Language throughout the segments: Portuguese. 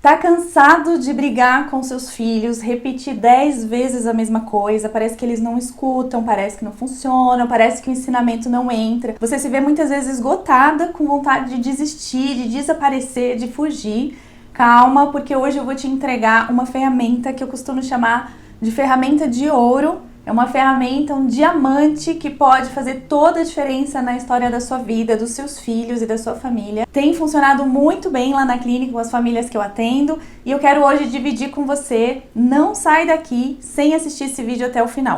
Tá cansado de brigar com seus filhos, repetir 10 vezes a mesma coisa, parece que eles não escutam, parece que não funcionam, parece que o ensinamento não entra. Você se vê muitas vezes esgotada, com vontade de desistir, de desaparecer, de fugir. Calma, porque hoje eu vou te entregar uma ferramenta que eu costumo chamar de ferramenta de ouro. É uma ferramenta, um diamante que pode fazer toda a diferença na história da sua vida, dos seus filhos e da sua família. Tem funcionado muito bem lá na clínica com as famílias que eu atendo e eu quero hoje dividir com você. Não sai daqui sem assistir esse vídeo até o final.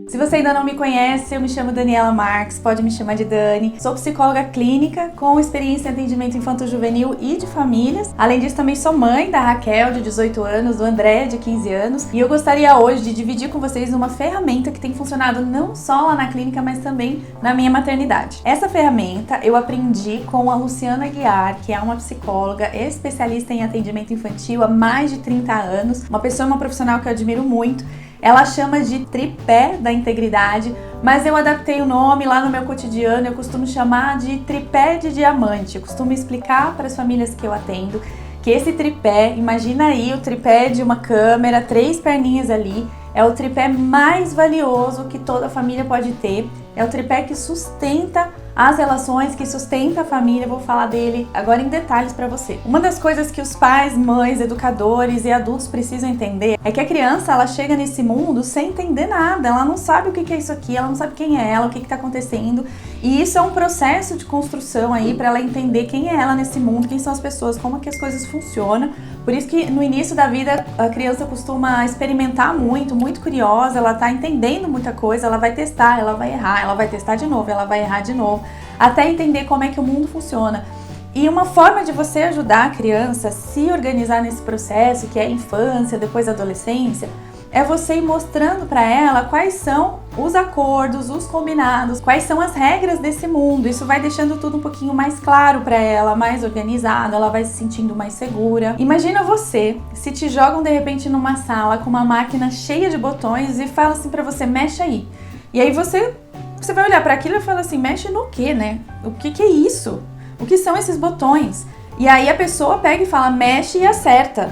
Se você ainda não me conhece, eu me chamo Daniela Marques, pode me chamar de Dani. Sou psicóloga clínica com experiência em atendimento infanto-juvenil e de famílias. Além disso, também sou mãe da Raquel, de 18 anos, do André, de 15 anos. E eu gostaria hoje de dividir com vocês uma ferramenta que tem funcionado não só lá na clínica, mas também na minha maternidade. Essa ferramenta eu aprendi com a Luciana Guiar, que é uma psicóloga especialista em atendimento infantil há mais de 30 anos. Uma profissional que eu admiro muito. Ela chama de tripé da integridade, mas eu adaptei o nome lá no meu cotidiano, eu costumo chamar de tripé de diamante. Eu costumo explicar para as famílias que eu atendo que esse tripé, imagina aí o tripé de uma câmera, 3 perninhas ali, é o tripé mais valioso que toda família pode ter. É o tripé que sustenta as relações, que sustenta a família. Eu vou falar dele agora em detalhes para você. Uma das coisas que os pais, mães, educadores e adultos precisam entender é que a criança, ela chega nesse mundo sem entender nada. Ela não sabe o que é isso aqui, ela não sabe quem é ela, o que está acontecendo. E isso é um processo de construção aí para ela entender quem é ela nesse mundo, quem são as pessoas, como que as coisas funcionam. Por isso que no início da vida a criança costuma experimentar muito curiosa, ela tá entendendo muita coisa, ela vai testar, ela vai errar, ela vai testar de novo, ela vai errar de novo, até entender como é que o mundo funciona. E uma forma de você ajudar a criança a se organizar nesse processo, que é a infância, depois a adolescência, é você ir mostrando para ela quais são os acordos, os combinados, quais são as regras desse mundo. Isso vai deixando tudo um pouquinho mais claro para ela, mais organizado, ela vai se sentindo mais segura. Imagina você, se te jogam de repente numa sala com uma máquina cheia de botões e fala assim para você, mexe aí. E aí você vai olhar para aquilo e fala assim, mexe no quê, né? O que é isso? O que são esses botões? E aí a pessoa pega e fala, mexe e acerta.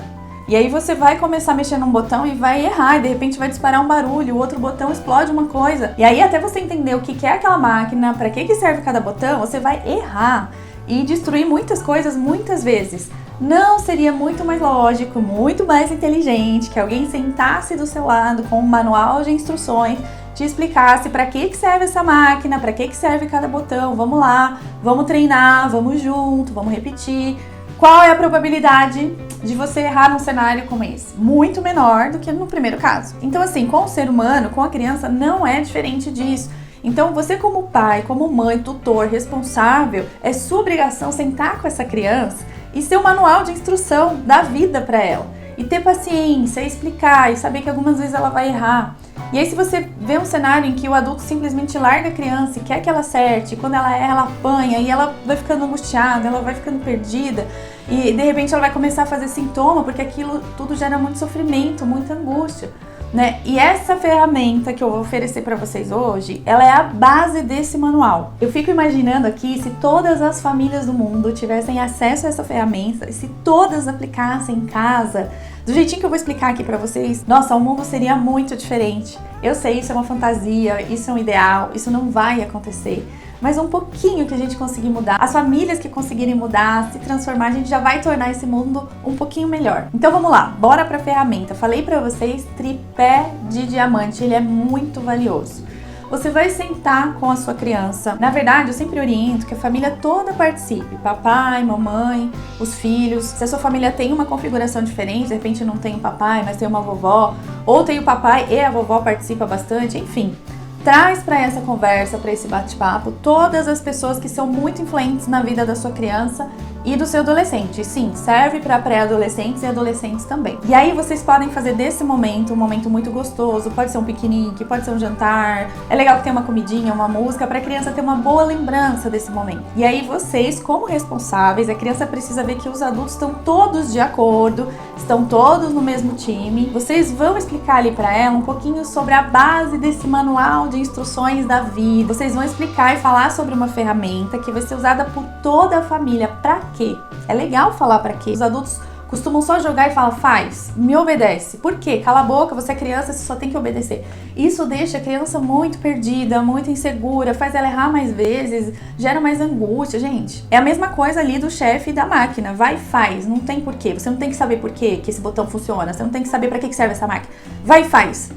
E aí você vai começar a mexer num botão e vai errar, e de repente vai disparar um barulho, o outro botão explode uma coisa. E aí até você entender o que é aquela máquina, para que serve cada botão, você vai errar e destruir muitas coisas muitas vezes. Não seria muito mais lógico, muito mais inteligente que alguém sentasse do seu lado com um manual de instruções, te explicasse para que serve essa máquina, para que serve cada botão, vamos lá, vamos treinar, vamos junto, vamos repetir. Qual é a probabilidade de você errar num cenário como esse? Muito menor do que no primeiro caso. Então assim, com o ser humano, com a criança, não é diferente disso. Então você como pai, como mãe, tutor, responsável, é sua obrigação sentar com essa criança e ser um manual de instrução da vida para ela. E ter paciência, explicar e saber que algumas vezes ela vai errar. E aí se você vê um cenário em que o adulto simplesmente larga a criança e quer que ela acerte, e quando ela erra, ela apanha e ela vai ficando angustiada, ela vai ficando perdida e de repente ela vai começar a fazer sintoma, porque aquilo tudo gera muito sofrimento, muita angústia, né? E essa ferramenta que eu vou oferecer para vocês hoje, ela é a base desse manual. Eu fico imaginando aqui se todas as famílias do mundo tivessem acesso a essa ferramenta e se todas aplicassem em casa, do jeitinho que eu vou explicar aqui pra vocês, nossa, o mundo seria muito diferente. Eu sei, isso é uma fantasia, isso é um ideal, isso não vai acontecer. Mas um pouquinho que a gente conseguir mudar, as famílias que conseguirem mudar, se transformar, a gente já vai tornar esse mundo um pouquinho melhor. Então vamos lá, bora pra ferramenta. Falei pra vocês, tripé de diamante, ele é muito valioso. Você vai sentar com a sua criança. Na verdade, eu sempre oriento que a família toda participe. Papai, mamãe, os filhos. Se a sua família tem uma configuração diferente, de repente não tem um papai, mas tem uma vovó, ou tem o papai e a vovó participa bastante, enfim. Traz para essa conversa, para esse bate-papo, todas as pessoas que são muito influentes na vida da sua criança e do seu adolescente. Sim, serve para pré-adolescentes e adolescentes também. E aí vocês podem fazer desse momento um momento muito gostoso, pode ser um piquenique, pode ser um jantar. É legal que tenha uma comidinha, uma música para a criança ter uma boa lembrança desse momento. E aí vocês, como responsáveis, a criança precisa ver que os adultos estão todos de acordo, estão todos no mesmo time. Vocês vão explicar ali para ela um pouquinho sobre a base desse manual de instruções da vida. Vocês vão explicar e falar sobre uma ferramenta que vai ser usada por toda a família. Pra quê? É legal falar pra quê. Os adultos costumam só jogar e falar, faz, me obedece. Por quê? Cala a boca, você é criança, você só tem que obedecer. Isso deixa a criança muito perdida, muito insegura, faz ela errar mais vezes, gera mais angústia, gente. É a mesma coisa ali do chefe da máquina. Vai e faz, não tem porquê. Você não tem que saber por quê que esse botão funciona, você não tem que saber pra que serve essa máquina. Vai e faz.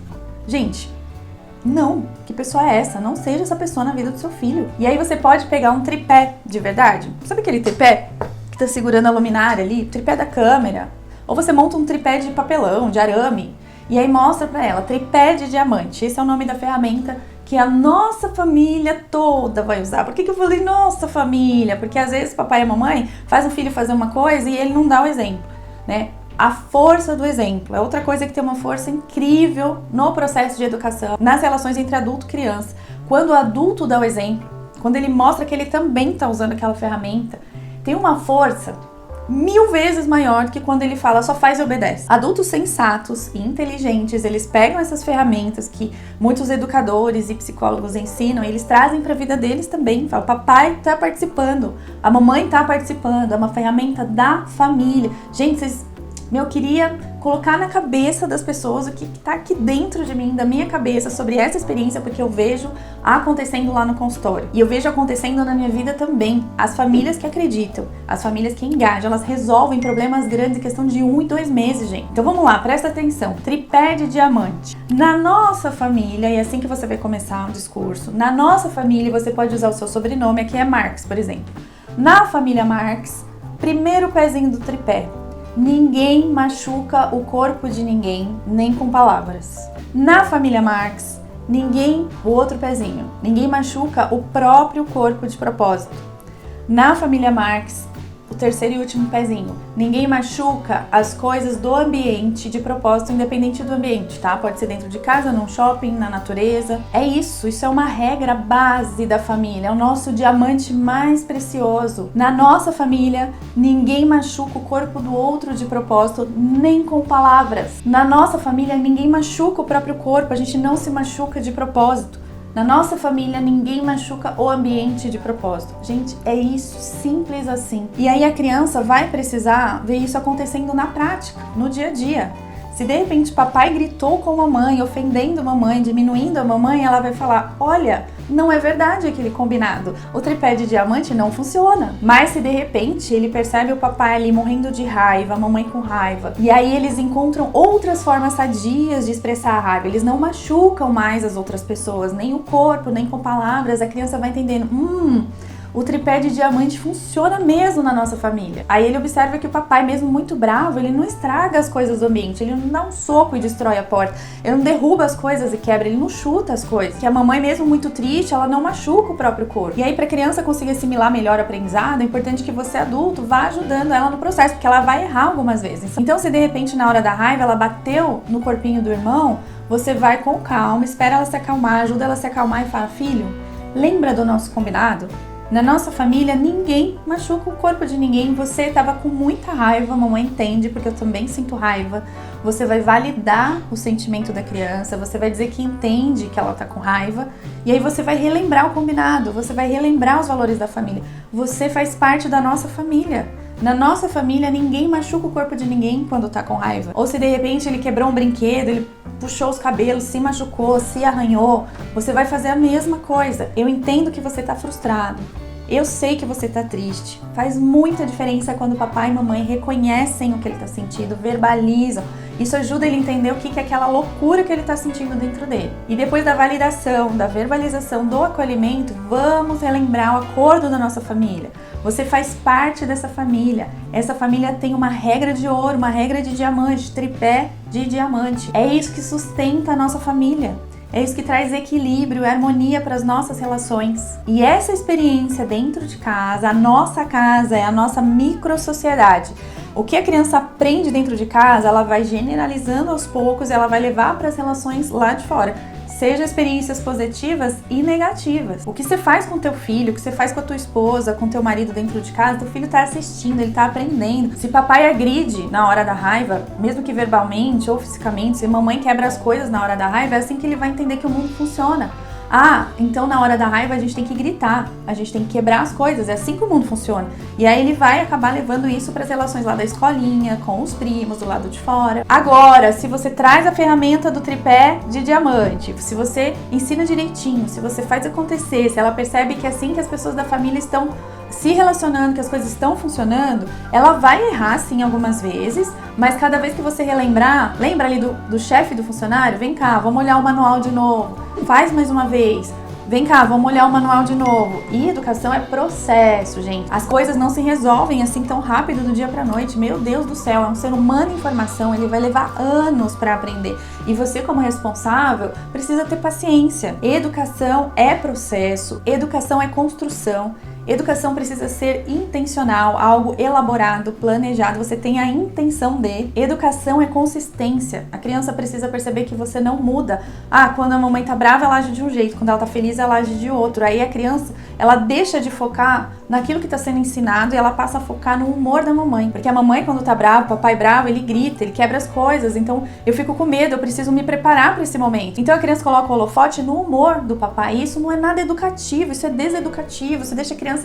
Gente, não, que pessoa é essa? Não seja essa pessoa na vida do seu filho. E aí você pode pegar um tripé de verdade. Sabe aquele tripé que tá segurando a luminária ali? O tripé da câmera. Ou você monta um tripé de papelão, de arame. E aí mostra pra ela, tripé de diamante. Esse é o nome da ferramenta que a nossa família toda vai usar. Por que eu falei nossa família? Porque às vezes papai e a mamãe faz o filho fazer uma coisa e ele não dá o exemplo, né? A força do exemplo é outra coisa que tem uma força incrível no processo de educação, nas relações entre adulto e criança. Quando o adulto dá o exemplo, quando ele mostra que ele também está usando aquela ferramenta, tem uma força 1000 vezes maior do que quando ele fala só faz e obedece. Adultos sensatos e inteligentes, eles pegam essas ferramentas que muitos educadores e psicólogos ensinam e eles trazem para a vida deles também. Falam, papai está participando, a mamãe está participando, é uma ferramenta da família. Gente, eu queria colocar na cabeça das pessoas o que está aqui dentro de mim, da minha cabeça, sobre essa experiência, porque eu vejo acontecendo lá no consultório. E eu vejo acontecendo na minha vida também. As famílias que acreditam, as famílias que engajam, elas resolvem problemas grandes em questão de 1 e 2 meses, gente. Então vamos lá, presta atenção. Tripé de diamante. Na nossa família, e é assim que você vai começar o discurso, na nossa família você pode usar o seu sobrenome, aqui é Marx, por exemplo. Na família Marx, primeiro pezinho do tripé. Ninguém machuca o corpo de ninguém, nem com palavras. Na família Marx, o outro pezinho, ninguém machuca o próprio corpo de propósito. Na família Marx, o terceiro e último pezinho, ninguém machuca as coisas do ambiente de propósito, independente do ambiente, tá? Pode ser dentro de casa, num shopping, na natureza. É isso é uma regra base da família, é o nosso diamante mais precioso. Na nossa família, ninguém machuca o corpo do outro de propósito, nem com palavras. Na nossa família, ninguém machuca o próprio corpo, a gente não se machuca de propósito. Na nossa família, ninguém machuca o ambiente de propósito. Gente, é isso, simples assim. E aí a criança vai precisar ver isso acontecendo na prática, no dia a dia. Se de repente papai gritou com a mamãe, ofendendo a mamãe, diminuindo a mamãe, ela vai falar, olha, não é verdade aquele combinado. O tripé de diamante não funciona. Mas se de repente ele percebe o papai ali morrendo de raiva, a mamãe com raiva, e aí eles encontram outras formas sadias de expressar a raiva, eles não machucam mais as outras pessoas, nem o corpo, nem com palavras, a criança vai entendendo, o tripé de diamante funciona mesmo na nossa família. Aí ele observa que o papai, mesmo muito bravo, ele não estraga as coisas do ambiente, ele não dá um soco e destrói a porta, ele não derruba as coisas e quebra, ele não chuta as coisas. Que a mamãe, mesmo muito triste, ela não machuca o próprio corpo. E aí, para a criança conseguir assimilar melhor o aprendizado, é importante que você, adulto, vá ajudando ela no processo, porque ela vai errar algumas vezes. Então, se de repente, na hora da raiva, ela bateu no corpinho do irmão, você vai com calma, espera ela se acalmar, ajuda ela a se acalmar e fala, filho, lembra do nosso combinado? Na nossa família, ninguém machuca o corpo de ninguém. Você estava com muita raiva, a mamãe entende, porque eu também sinto raiva. Você vai validar o sentimento da criança, você vai dizer que entende que ela está com raiva, e aí você vai relembrar o combinado, você vai relembrar os valores da família. Você faz parte da nossa família. Na nossa família, ninguém machuca o corpo de ninguém quando tá com raiva. Ou se de repente ele quebrou um brinquedo, ele puxou os cabelos, se machucou, se arranhou, você vai fazer a mesma coisa. Eu entendo que você tá frustrado. Eu sei que você tá triste. Faz muita diferença quando papai e mamãe reconhecem o que ele tá sentindo, verbalizam. Isso ajuda ele a entender o que é aquela loucura que ele tá sentindo dentro dele. E depois da validação, da verbalização, do acolhimento, vamos relembrar o acordo da nossa família. Você faz parte dessa família. Essa família tem uma regra de ouro, uma regra de diamante, tripé de diamante. É isso que sustenta a nossa família. É isso que traz equilíbrio e harmonia para as nossas relações. E essa experiência dentro de casa, a nossa casa é a nossa microsociedade. O que a criança aprende dentro de casa, ela vai generalizando aos poucos, ela vai levar para as relações lá de fora. Seja experiências positivas e negativas. O que você faz com teu filho, o que você faz com a tua esposa, com teu marido dentro de casa, teu filho tá assistindo, ele tá aprendendo. Se papai agride na hora da raiva, mesmo que verbalmente ou fisicamente, se mamãe quebra as coisas na hora da raiva, é assim que ele vai entender que o mundo funciona. Ah, então na hora da raiva a gente tem que gritar, a gente tem que quebrar as coisas, é assim que o mundo funciona. E aí ele vai acabar levando isso para as relações lá da escolinha, com os primos, do lado de fora. Agora, se você traz a ferramenta do tripé de diamante, se você ensina direitinho, se você faz acontecer, se ela percebe que é assim que as pessoas da família estão se relacionando, que as coisas estão funcionando, ela vai errar sim algumas vezes, mas cada vez que você relembrar, lembra ali do chefe do funcionário? Vem cá, vamos olhar o manual de novo, faz mais uma vez. Vem cá, vamos olhar o manual de novo. E educação é processo, gente. As coisas não se resolvem assim tão rápido do dia pra noite. Meu Deus do céu, é um ser humano em formação, ele vai levar anos para aprender. E você, como responsável, precisa ter paciência. Educação é processo, educação é construção. Educação precisa ser intencional, algo elaborado, planejado, você tem a intenção de. Educação é consistência. A criança precisa perceber que você não muda. Ah, quando a mamãe tá brava, ela age de um jeito, quando ela tá feliz, ela age de outro. Aí a criança, ela deixa de focar naquilo que tá sendo ensinado e ela passa a focar no humor da mamãe. Porque a mamãe, quando tá brava, o papai bravo, ele grita, ele quebra as coisas. Então eu fico com medo, eu preciso me preparar para esse momento. Então a criança coloca o holofote no humor do papai. E isso não é nada educativo, isso é deseducativo. Você deixa a criança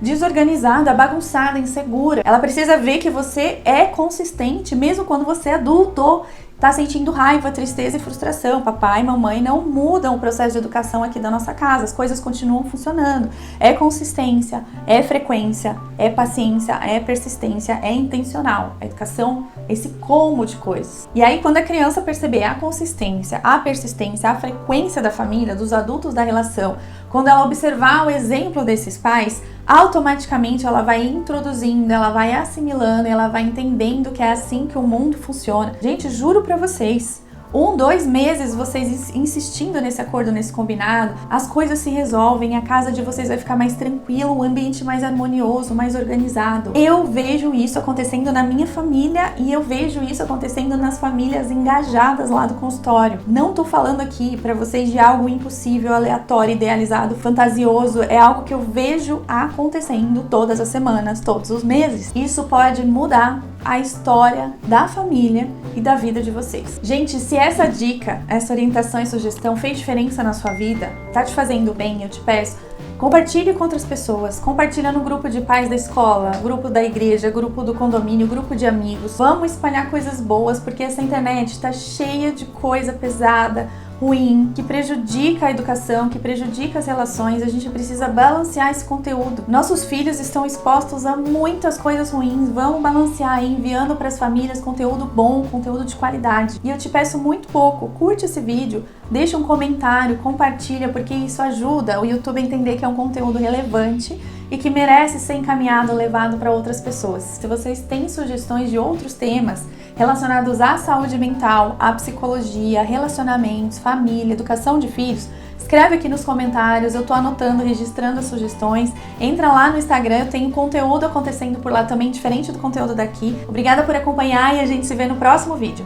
desorganizada, bagunçada, insegura. Ela precisa ver que você é consistente, mesmo quando você é adulto, tá sentindo raiva, tristeza e frustração. Papai e mamãe não mudam o processo de educação aqui da nossa casa, as coisas continuam funcionando. É consistência, é frequência, é paciência, é persistência, é intencional. A educação é esse combo de coisas. E aí, quando a criança perceber a consistência, a persistência, a frequência da família, dos adultos da relação, quando ela observar o exemplo desses pais, automaticamente ela vai introduzindo, ela vai assimilando, ela vai entendendo que é assim que o mundo funciona. Gente, juro pra vocês, 1, 2 meses vocês insistindo nesse acordo, nesse combinado, as coisas se resolvem, a casa de vocês vai ficar mais tranquila, um ambiente mais harmonioso, mais organizado. Eu vejo isso acontecendo na minha família e eu vejo isso acontecendo nas famílias engajadas lá do consultório. Não tô falando aqui pra vocês de algo impossível, aleatório, idealizado, fantasioso, é algo que eu vejo acontecendo todas as semanas, todos os meses. Isso pode mudar a história da família e da vida de vocês. Gente, se essa dica, essa orientação e sugestão fez diferença na sua vida, tá te fazendo bem, eu te peço, compartilhe com outras pessoas, compartilha no grupo de pais da escola, grupo da igreja, grupo do condomínio, grupo de amigos. Vamos espalhar coisas boas, porque essa internet tá cheia de coisa pesada, ruim, que prejudica a educação, que prejudica as relações. A gente precisa balancear esse conteúdo. Nossos filhos estão expostos a muitas coisas ruins. Vamos balancear aí, enviando para as famílias conteúdo bom, conteúdo de qualidade. E eu te peço muito pouco, curte esse vídeo, deixa um comentário, compartilha, porque isso ajuda o YouTube a entender que é um conteúdo relevante e que merece ser encaminhado, levado para outras pessoas. Se vocês têm sugestões de outros temas relacionados à saúde mental, à psicologia, relacionamentos, família, educação de filhos, escreve aqui nos comentários, eu tô anotando, registrando as sugestões. Entra lá no Instagram, eu tenho conteúdo acontecendo por lá também, diferente do conteúdo daqui. Obrigada por acompanhar e a gente se vê no próximo vídeo.